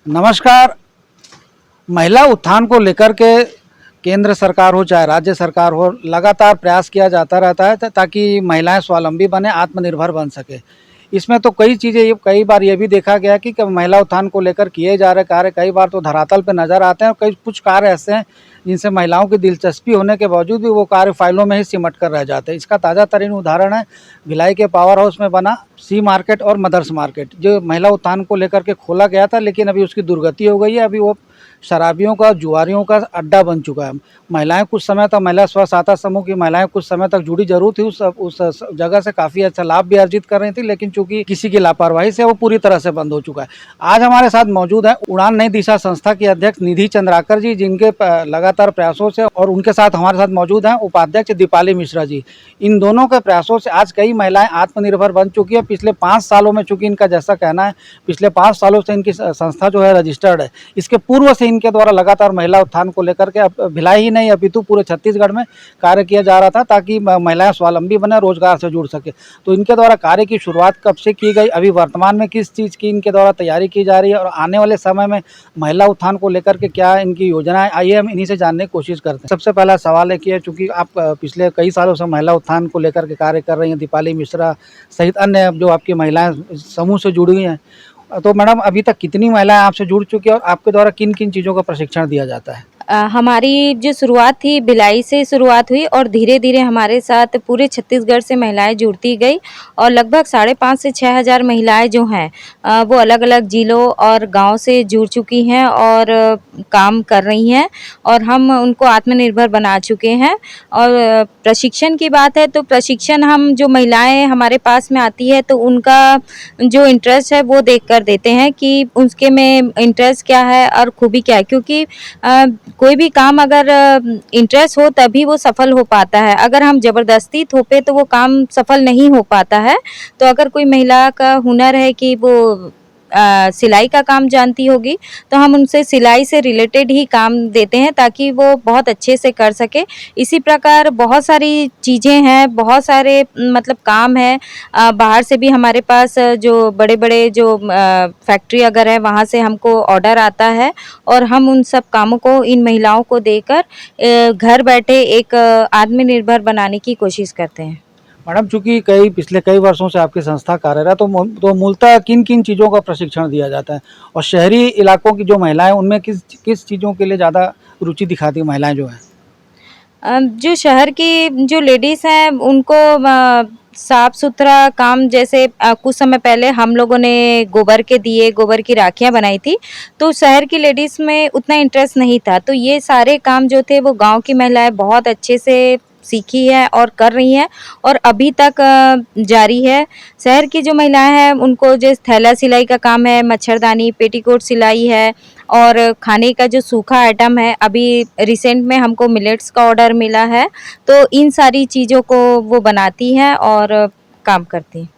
नमस्कार। महिला उत्थान को लेकर के केंद्र सरकार हो चाहे राज्य सरकार हो, लगातार प्रयास किया जाता रहता है ताकि महिलाएं स्वावलंबी बने, आत्मनिर्भर बन सके। इसमें तो कई चीज़ें, कई बार ये भी देखा गया कि महिला उत्थान को लेकर किए जा रहे कार्य कई बार तो धरातल पे नज़र आते हैं, और कई कुछ कार्य ऐसे हैं जिनसे महिलाओं की दिलचस्पी होने के बावजूद भी वो कार्य फाइलों में ही सिमट कर रह जाते हैं। इसका ताज़ा तरीन उदाहरण है भिलाई के पावर हाउस में बना सी मार्केट और मदर्स मार्केट, जो महिला उत्थान को लेकर के खोला गया था, लेकिन अभी उसकी दुर्गति हो गई है। अभी वो शराबियों का, जुआरियों का अड्डा बन चुका है। महिलाएं कुछ समय तक, महिला स्व सहायता समूह की महिलाएं कुछ समय तक जुड़ी जरूर थी, उस जगह से काफ़ी अच्छा लाभ भी अर्जित कर रही थी, लेकिन चूंकि किसी की लापरवाही से वो पूरी तरह से बंद हो चुका है। आज हमारे साथ मौजूद है उड़ान नई दिशा संस्था की अध्यक्ष निधि चंद्राकर जी, जिनके लगातार प्रयासों से, और उनके साथ हमारे साथ मौजूद हैं उपाध्यक्ष दीपाली मिश्रा जी। इन दोनों के प्रयासों से आज कई महिलाएं आत्मनिर्भर बन चुकी है। पिछले 5 सालों में, चूंकि इनका जैसा कहना है पिछले 5 सालों से इनकी संस्था जो है रजिस्टर्ड है, इसके पूर्व से इनके द्वारा लगातार महिला उत्थान को लेकर के अब भिलाई ही नहीं अपितु पूरे छत्तीसगढ़ में कार्य किया जा रहा था, ताकि महिलाएं स्वावलंबी बने, रोजगार से जुड़ सके। तो इनके द्वारा कार्य की शुरुआत कब से की गई, अभी वर्तमान में किस चीज़ की इनके द्वारा तैयारी की जा रही है, और आने वाले समय में महिला उत्थान को लेकर के क्या इनकी योजनाएं, आइए हम इन्हीं से जानने की कोशिश करते हैं। सबसे पहला सवाल है कि चूंकि आप पिछले कई सालों से महिला उत्थान को लेकर के कार्य कर रही हैं, दीपाली मिश्रा सहित अन्य जो आपकी महिलाएं समूह से जुड़ी हुई हैं, तो मैडम अभी तक कितनी महिलाएं आपसे जुड़ चुकी हैं और आपके द्वारा किन किन चीज़ों का प्रशिक्षण दिया जाता है? हमारी जो शुरुआत थी भिलाई से शुरुआत हुई, और धीरे धीरे हमारे साथ पूरे छत्तीसगढ़ से महिलाएं जुड़ती गई, और लगभग 5,500 से 6,000 महिलाएं जो हैं वो अलग अलग जिलों और गांव से जुड़ चुकी हैं और काम कर रही हैं, और हम उनको आत्मनिर्भर बना चुके हैं। और प्रशिक्षण की बात है तो प्रशिक्षण हम जो महिलाएं हमारे पास में आती है तो उनका जो इंटरेस्ट है वो देख कर देते हैं कि उसके में इंटरेस्ट क्या है और खूबी क्या है, क्योंकि कोई भी काम अगर इंटरेस्ट हो तभी वो सफल हो पाता है। अगर हम ज़बरदस्ती थोपे तो वो काम सफल नहीं हो पाता है। तो अगर कोई महिला का हुनर है कि वो सिलाई का काम जानती होगी, तो हम उनसे सिलाई से रिलेटेड ही काम देते हैं ताकि वो बहुत अच्छे से कर सके। इसी प्रकार बहुत सारी चीज़ें हैं, बहुत सारे मतलब काम हैं। बाहर से भी हमारे पास जो बड़े-बड़े जो फैक्ट्री अगर है वहाँ से हमको ऑर्डर आता है, और हम उन सब कामों को इन महिलाओं को देकर घर बैठे एक आत्मनिर्भर बनाने की कोशिश करते हैं। मैडम, चूंकि पिछले कई वर्षों से आपकी संस्था कार्यरत है, तो मूलतः किन किन चीज़ों का प्रशिक्षण दिया जाता है, और शहरी इलाकों की जो महिलाएं उनमें किस किस चीज़ों के लिए ज़्यादा रुचि दिखाती हैं महिलाएं जो हैं? जो शहर की जो लेडीज़ हैं उनको साफ सुथरा काम, जैसे कुछ समय पहले हम लोगों ने गोबर के दिए, गोबर की राखियाँ बनाई थी, तो शहर की लेडीज़ में उतना इंटरेस्ट नहीं था। तो ये सारे काम जो थे वो गांव की महिलाएं बहुत अच्छे से सीखी है और कर रही हैं, और अभी तक जारी है। शहर की जो महिलाएं हैं उनको जो थैला सिलाई का काम है, मच्छरदानी, पेटीकोट सिलाई है, और खाने का जो सूखा आइटम है, अभी रिसेंट में हमको मिलेट्स का ऑर्डर मिला है, तो इन सारी चीज़ों को वो बनाती हैं और काम करती हैं।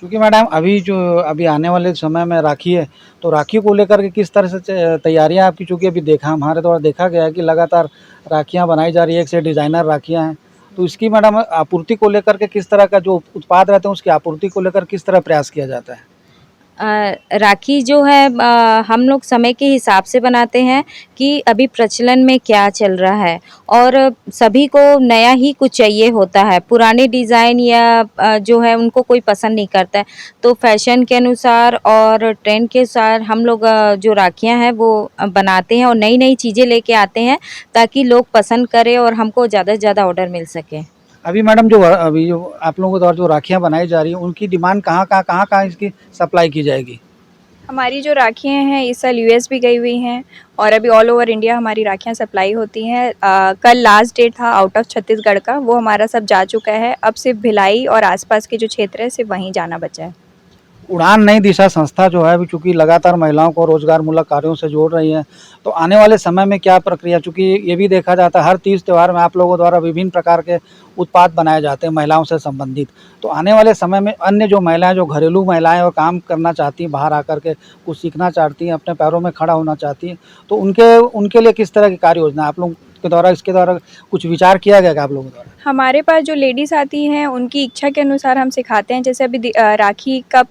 क्योंकि मैडम अभी आने वाले समय में राखी है, तो राखी को लेकर के किस तरह से तैयारियां आपकी, चूँकि अभी हमारे द्वारा देखा गया है कि लगातार राखियां बनाई जा रही है, एक से डिज़ाइनर राखियां हैं, तो इसकी मैडम आपूर्ति को लेकर के किस तरह का जो उत्पाद रहते हैं उसकी आपूर्ति को लेकर किस तरह प्रयास किया जाता है? राखी जो है हम लोग समय के हिसाब से बनाते हैं कि अभी प्रचलन में क्या चल रहा है, और सभी को नया ही कुछ चाहिए होता है। पुराने डिज़ाइन या जो है उनको कोई पसंद नहीं करता है। तो फैशन के अनुसार और ट्रेंड के अनुसार हम लोग जो राखियाँ हैं वो बनाते हैं, और नई-नई चीज़ें लेके आते हैं ताकि लोग पसंद करें और हमको ज़्यादा से ज़्यादा ऑर्डर मिल सके। अभी मैडम अभी जो आप लोगों के द्वारा जो राखियां बनाई जा रही हैं उनकी डिमांड कहाँ इसकी सप्लाई की जाएगी? हमारी जो राखियाँ हैं इस साल यूएस भी गई हुई हैं, और अभी ऑल ओवर इंडिया हमारी राखियाँ सप्लाई होती हैं। कल लास्ट डेट था आउट ऑफ छत्तीसगढ़ का, वो हमारा सब जा चुका है। अब सिर्फ भिलाई और आसपास के जो क्षेत्र है सिर्फ वहीं जाना बचा है। उड़ान नई दिशा संस्था जो है अभी चूँकि लगातार महिलाओं को रोजगार मूलक कार्यों से जोड़ रही है, तो आने वाले समय में क्या प्रक्रिया, चूँकि ये भी देखा जाता है हर तीज त्यौहार में आप लोगों द्वारा विभिन्न प्रकार के उत्पाद बनाए जाते हैं महिलाओं से संबंधित, तो आने वाले समय में अन्य जो महिलाएं, जो घरेलू महिलाएं और काम करना चाहती हैं, बाहर आकर के कुछ सीखना चाहती हैं, अपने पैरों में खड़ा होना चाहती हैं, तो उनके लिए किस तरह की कार्य योजना आप लोग के द्वारा, इसके द्वारा कुछ विचार किया गया आप लोगों द्वारा? हमारे पास जो लेडीज़ आती हैं उनकी इच्छा के अनुसार हम सिखाते हैं। जैसे अभी राखी का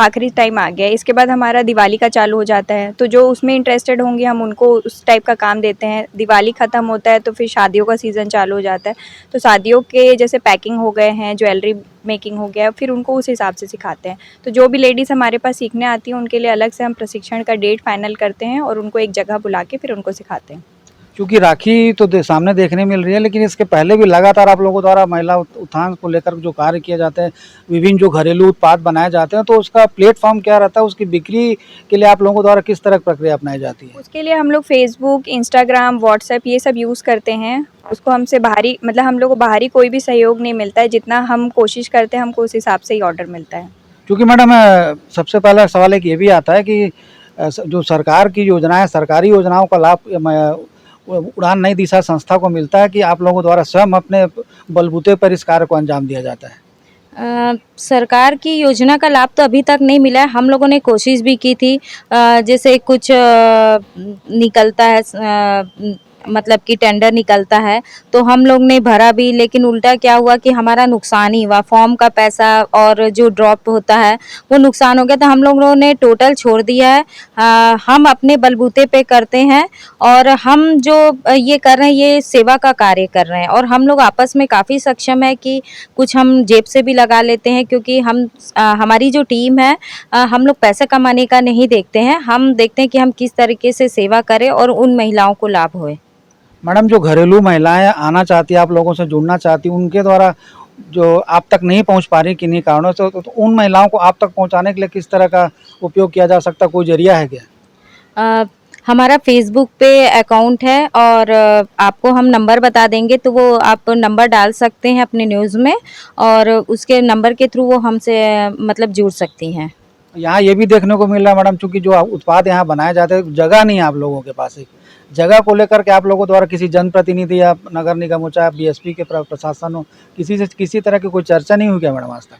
आखिरी टाइम आ गया है। इसके बाद हमारा दिवाली का चालू हो जाता है, तो जो उसमें इंटरेस्टेड होंगे हम उनको उस टाइप का काम देते हैं। दिवाली ख़त्म होता है तो फिर शादियों का सीज़न चालू हो जाता है, तो शादियों के जैसे पैकिंग हो गए हैं, ज्वेलरी मेकिंग हो गया, फिर उनको उस हिसाब से सिखाते हैं। तो जो भी लेडीज़ हमारे पास सीखने आती हैं उनके लिए अलग से हम प्रशिक्षण का डेट फाइनल करते हैं और उनको एक जगह बुला के फिर उनको सिखाते हैं। क्योंकि राखी तो सामने देखने मिल रही है, लेकिन इसके पहले भी लगातार आप लोगों द्वारा महिला उत्थान को लेकर जो कार्य किए जाते हैं, विभिन्न जो घरेलू उत्पाद बनाए जाते हैं, तो उसका प्लेटफॉर्म क्या रहता है, उसकी बिक्री के लिए आप लोगों द्वारा किस तरह की प्रक्रिया अपनाई जाती है? उसके लिए हम लोग फेसबुक, इंस्टाग्राम, व्हाट्सएप ये सब यूज़ करते हैं। उसको हमसे बाहरी मतलब हम लोग को बाहरी कोई भी सहयोग नहीं मिलता है, जितना हम कोशिश करते हैं हमको उस हिसाब से ही ऑर्डर मिलता है। क्योंकि मैडम सबसे पहला सवाल एक ये भी आता है कि जो सरकार की योजनाएं, सरकारी योजनाओं का लाभ उड़ान नई दिशा संस्था को मिलता है कि आप लोगों द्वारा स्वयं अपने बलबूते पर इस कार्य को अंजाम दिया जाता है? सरकार की योजना का लाभ तो अभी तक नहीं मिला है। हम लोगों ने कोशिश भी की थी, जैसे कुछ निकलता है, मतलब कि टेंडर निकलता है तो हम लोग ने भरा भी, लेकिन उल्टा क्या हुआ कि हमारा नुकसान ही हुआ। फॉर्म का पैसा और जो ड्रॉप होता है वो नुकसान हो गया, तो हम लोगों ने टोटल छोड़ दिया है। हम अपने बलबूते पे करते हैं और हम जो ये कर रहे हैं ये सेवा का कार्य कर रहे हैं, और हम लोग आपस में काफ़ी सक्षम है कि कुछ हम जेब से भी लगा लेते हैं, क्योंकि हमारी जो टीम है, हम लोग पैसे कमाने का नहीं देखते हैं, हम देखते हैं कि हम किस तरीके से सेवा करें और उन महिलाओं को लाभ होए। मैडम, जो घरेलू महिलाएं आना चाहती है, आप लोगों से जुड़ना चाहती है, उनके द्वारा जो आप तक नहीं पहुंच पा रही किन्हीं कारणों से, तो उन महिलाओं को आप तक पहुंचाने के लिए किस तरह का उपयोग किया जा सकता है? कोई जरिया है क्या? हमारा फेसबुक पे अकाउंट है और आपको हम नंबर बता देंगे, तो वो आप नंबर डाल सकते हैं अपने न्यूज़ में और उसके नंबर के थ्रू वो हमसे मतलब जुड़ सकती हैं। यहाँ ये भी देखने को मिल रहा है मैडम, चूंकि जो उत्पाद यहाँ बनाए जाते हैं, जगह नहीं है आप लोगों के पास। एक जगह को लेकर के आप लोगों द्वारा किसी जनप्रतिनिधि या नगर निगम हो, चाहे बीएसपी के प्रशासन हो, किसी से किसी तरह की कोई चर्चा नहीं हुई क्या मैडम आज तक?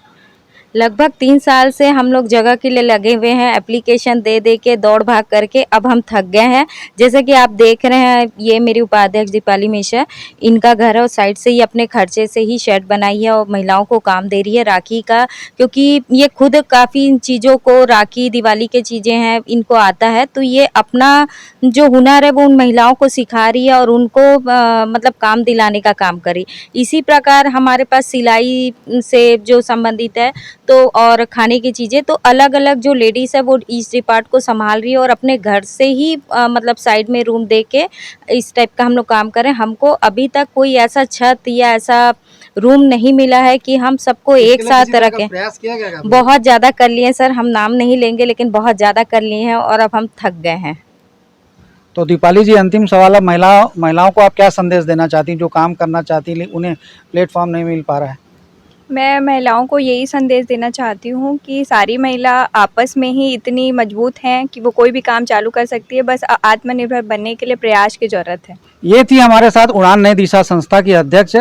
लगभग 3 साल से हम लोग जगह के लिए लगे हुए हैं, एप्लीकेशन दे दे के दौड़ भाग करके अब हम थक गए हैं। जैसे कि आप देख रहे हैं, ये मेरी उपाध्यक्ष दीपाली मिश्रा, इनका घर है और साइड से ही अपने खर्चे से ही शेड बनाई है और महिलाओं को काम दे रही है राखी का, क्योंकि ये खुद काफ़ी इन चीज़ों को, राखी दिवाली के चीज़ें हैं इनको आता है, तो ये अपना जो हुनर है वो उन महिलाओं को सिखा रही है और उनको मतलब काम दिलाने का काम करी। इसी प्रकार हमारे पास सिलाई से जो संबंधित है, तो और खाने की चीज़ें, तो अलग-अलग जो लेडीज़ है वो इस डिपार्ट को संभाल रही है और अपने घर से ही मतलब साइड में रूम दे के इस टाइप का हम लोग काम कर रहे हैं। हमको अभी तक कोई ऐसा छत या ऐसा रूम नहीं मिला है कि हम सबको एक साथ रखें। प्रयास किया गया? बहुत ज़्यादा कर लिए हैं सर, हम नाम नहीं लेंगे, लेकिन बहुत ज़्यादा कर लिए हैं और अब हम थक गए हैं। तो दीपाली जी, अंतिम सवाल है, महिलाओं को आप क्या संदेश देना चाहती हैं जो काम करना चाहती हैं, उन्हें प्लेटफॉर्म नहीं मिल पा रहा है? मैं महिलाओं को यही संदेश देना चाहती हूँ कि सारी महिला आपस में ही इतनी मजबूत हैं कि वो कोई भी काम चालू कर सकती है, बस आत्मनिर्भर बनने के लिए प्रयास की ज़रूरत है। ये थी हमारे साथ उड़ान नई दिशा संस्था की अध्यक्ष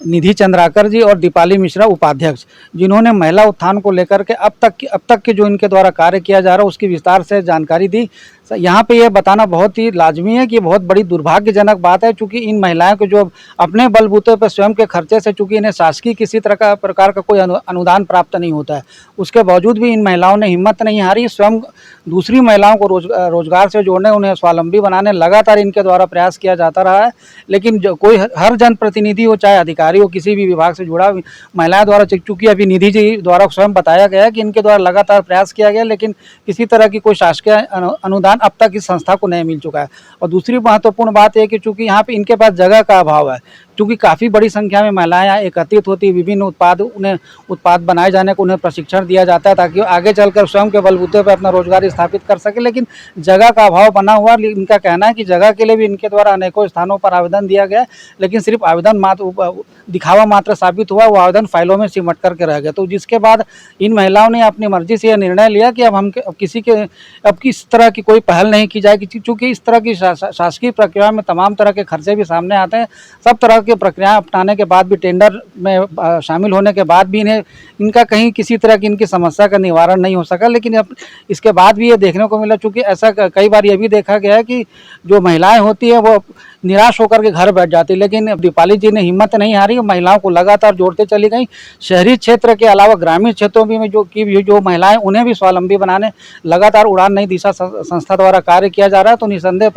निधि चंद्राकर जी और दीपाली मिश्रा उपाध्यक्ष, जिन्होंने महिला उत्थान को लेकर के अब तक के जो इनके द्वारा कार्य किया जा रहा है उसकी विस्तार से जानकारी दी। यहाँ पे ये बताना बहुत ही लाजमी है कि बहुत बड़ी दुर्भाग्यजनक बात है, चूँकि इन महिलाओं को जो अपने बलबूते पर स्वयं के खर्चे से, चूँकि इन्हें शासकीय किसी प्रकार का कोई अनुदान प्राप्त नहीं होता है, उसके बावजूद भी इन महिलाओं ने हिम्मत नहीं हारी, स्वयं दूसरी महिलाओं को रोजगार से जोड़ने, उन्हें स्वावलंबी बनाने लगातार इनके द्वारा प्रयास किया जाता रहा है। लेकिन जो कोई हर जनप्रतिनिधि हो, चाहे अधिकारी हो, किसी भी विभाग से जुड़ा महिलाओं द्वारा, चूँकि अभी निधि जी द्वारा स्वयं बताया गया है कि इनके द्वारा लगातार प्रयास किया गया, लेकिन किसी तरह की कोई शासकीय अनुदान अब तक इस संस्था को नहीं मिल चुका है। और दूसरी महत्वपूर्ण बात है कि चूंकि यहाँ पे इनके पास जगह का अभाव है, क्योंकि काफ़ी बड़ी संख्या में महिलाएं यहाँ एकत्रित होती, विभिन्न उन्हें उत्पाद बनाए जाने को उन्हें प्रशिक्षण दिया जाता है ताकि आगे चलकर स्वयं के बलबूते पर अपना रोजगार स्थापित कर सके, लेकिन जगह का अभाव बना हुआ। इनका कहना है कि जगह के लिए भी इनके द्वारा अनेकों स्थानों पर आवेदन दिया गया, लेकिन सिर्फ आवेदन मात्र दिखावा मात्र साबित हुआ, वो आवेदन फाइलों में सिमट करके रह गया। तो जिसके बाद इन महिलाओं ने अपनी मर्जी से यह निर्णय लिया कि अब किस तरह की कोई पहल नहीं की जाएगी, चूँकि इस तरह की शासकीय प्रक्रिया में तमाम तरह के खर्चे भी सामने आते हैं। सब तरह की प्रक्रिया अपनाने के बाद भी, टेंडर में शामिल होने के बाद भी इनका कहीं किसी तरह की इनकी समस्या का निवारण नहीं हो सका। लेकिन इसके बाद भी ये देखने को मिला, चूँकि ऐसा कई बार ये भी देखा गया है कि जो महिलाएं होती है वो निराश होकर के घर बैठ जाती। लेकिन दीपाली जी ने हिम्मत नहीं हारी, महिलाओं को लगातार जोड़ते चली गई। शहरी क्षेत्र के अलावा ग्रामीण क्षेत्रों में जो महिलाएं, उन्हें भी स्वावलंबी बनाने लगातार उड़ान नई दिशा संस्था द्वारा कार्य किया जा रहा है। तो निसंदेह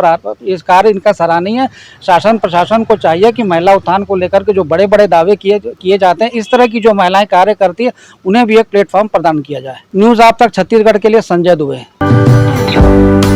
इस कार्य इनका सराहनीय है। शासन प्रशासन को चाहिए कि महिला उत्थान को लेकर के जो बड़े बड़े दावे किए जाते हैं, इस तरह की जो महिलाएं कार्य करती है उन्हें भी एक प्लेटफॉर्म प्रदान किया जाए। न्यूज़ आप तक छत्तीसगढ़ के लिए संजय दुबे।